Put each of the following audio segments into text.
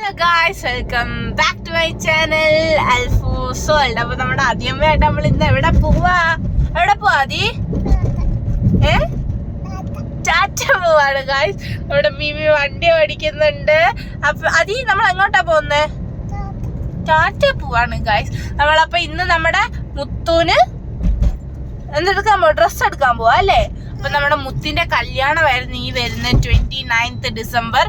Hello guys, welcome back to my channel Alfoos world. അപ്പൊ നമ്മുടെ ആദ്യമായിട്ട് നമ്മൾ ഇന്ന് എവിടെ പോവാ ആദി? ടാറ്റ പോവാണ് ഗായ്സ്. നമ്മുടെ മീമി വണ്ടി ഓടിക്കുന്നുണ്ട്. അപ്പൊ അതി നമ്മൾ എങ്ങോട്ടാ പോകുന്നേ? ടാറ്റ പോവാണ് ഗായ്സ്. നമ്മളപ്പോ ഇന്ന് നമ്മുടെ മുത്തൂന് എന്തെടുക്കാൻ പോവാ? ഡ്രസ്സ് എടുക്കാൻ പോവാ അല്ലേ? അപ്പൊ നമ്മുടെ മുത്തിന്റെ കല്യാണമായിരുന്നു ഈ വരുന്ന 29th ഡിസംബർ.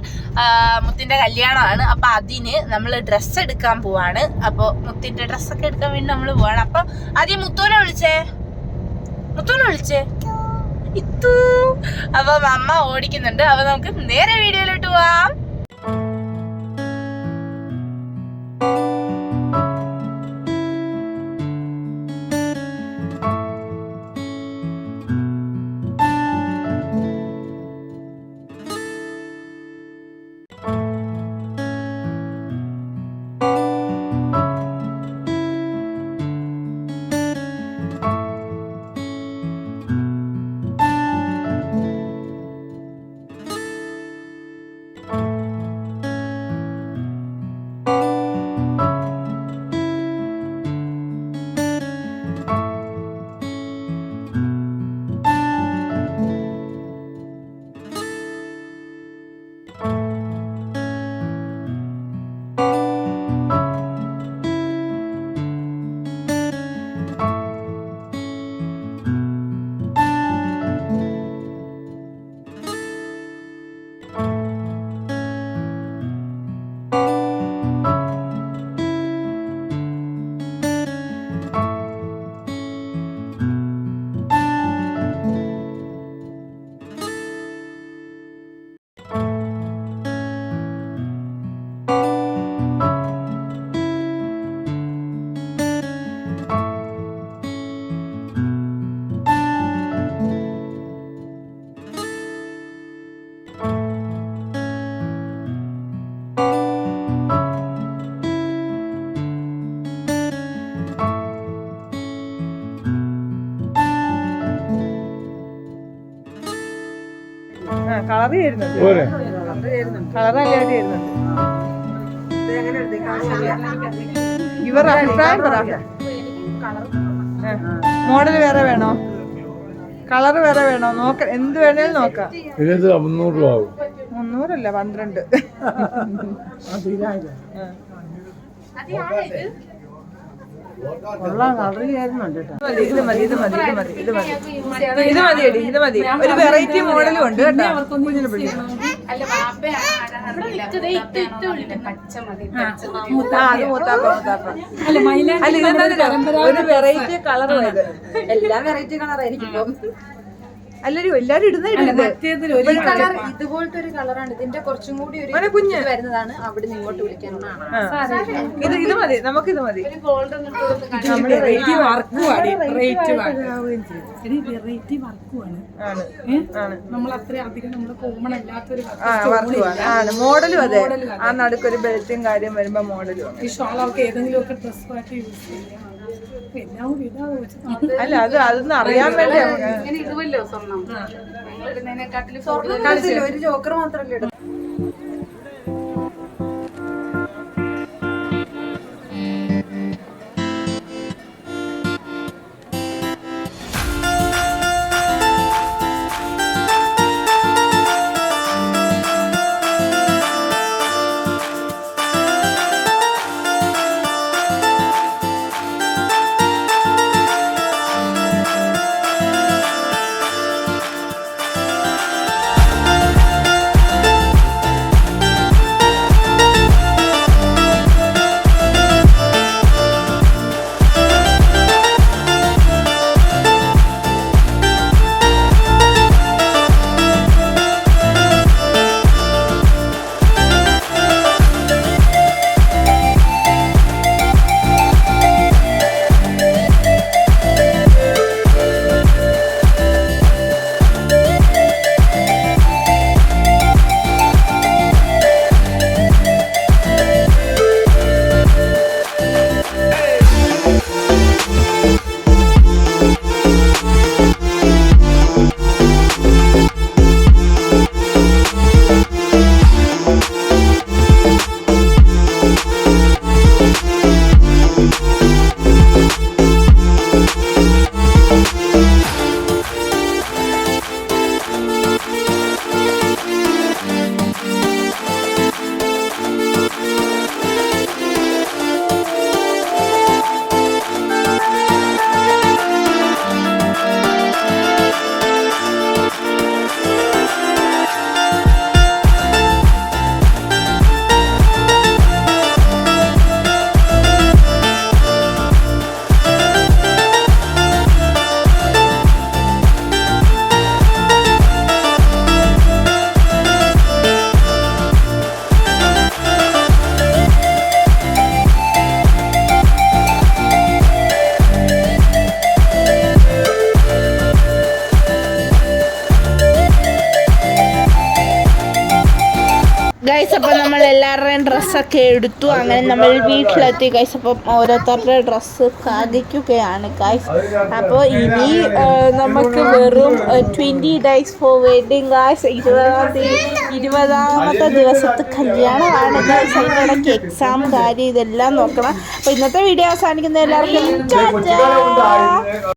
മുത്തിന്റെ കല്യാണമാണ്. അപ്പൊ അതിന് നമ്മൾ ഡ്രസ്സ് എടുക്കാൻ പോവാണ്. അപ്പൊ മുത്തിന്റെ ഡ്രസ്സൊക്കെ എടുക്കാൻ വേണ്ടി നമ്മൾ പോവാണ്. അപ്പൊ ആദ്യം മുത്തൂനെ വിളിച്ചേ ഇത്തു. അപ്പൊ അമ്മ ഓടിക്കുന്നുണ്ട്. അപ്പൊ നമുക്ക് നേരെ വീഡിയോയിലോട്ട് പോവാം. കളർ ചെയ്യുന്നുണ്ട്. ഇവർ അഭിപ്രായം പറ. മോഡൽ വേറെ വേണോ? കളർ വേറെ വേണോ? നോക്ക, എന്ത് വേണേലും നോക്കാം. 300 രൂപ ആവും. 300 അല്ല 12. ഇത് മതി. ഒരു വെറൈറ്റി മോഡലും ഉണ്ട് കേട്ടോ. ഒരു വെറൈറ്റി കളർ. എല്ലാ വെറൈറ്റി കളറായിരിക്കും. അല്ലൊരു എല്ലാരും ഇതുപോലത്തെ ഒരു കളറാണ്. ഇതിന്റെ കുറച്ചും കൂടി ഒരു കുഞ്ഞ് വരുന്നതാണ്. അവിടെ നിന്ന് ഇങ്ങോട്ട് വിളിക്കാനുള്ള ഇത് മതി. നമുക്കിത് മതി. നമ്മൾ അത്രയും അധികം നമ്മൾ കോമൺ അല്ലാത്തൊരു ആണ്. മോഡലും അതെ. ആ നടുക്കൊരു ബെൽറ്റും കാര്യം വരുമ്പോ മോഡലും. ഈ ഷോളൊക്കെ ഏതെങ്കിലും ഒക്കെ ഡ്രസ്സായിട്ട് യൂസ് ചെയ്യാം. അല്ല അതൊന്നും അറിയാൻ വേണ്ടി ഇടുവല്ലോ സ്വർണ്ണം. ഒരു ജോക്കർ മാത്രമല്ലേ ഇടും. ഡ്രസ്സൊക്കെ എടുത്തു. അങ്ങനെ നമ്മൾ വീട്ടിലെത്തി ഗൈസ്. അപ്പം ഓരോരുത്തരുടെ ഡ്രസ്സ് കാണിക്കുകയാണ് ഗൈസ്. അപ്പോൾ ഇനി നമുക്ക് വെറും 20 days ഫോർ വെഡിങ് ഗൈസ്. 20ാമത്തെ ദിവസത്തെ കല്യാണമാണ് ഗൈസ്. അതിൻ്റെ ഇടയ്ക്ക് എക്സാം കാര്യം ഇതെല്ലാം നോക്കണം. അപ്പോൾ ഇന്നത്തെ വീഡിയോ അവസാനിക്കുന്ന എല്ലാവർക്കും ടാറ്റാ.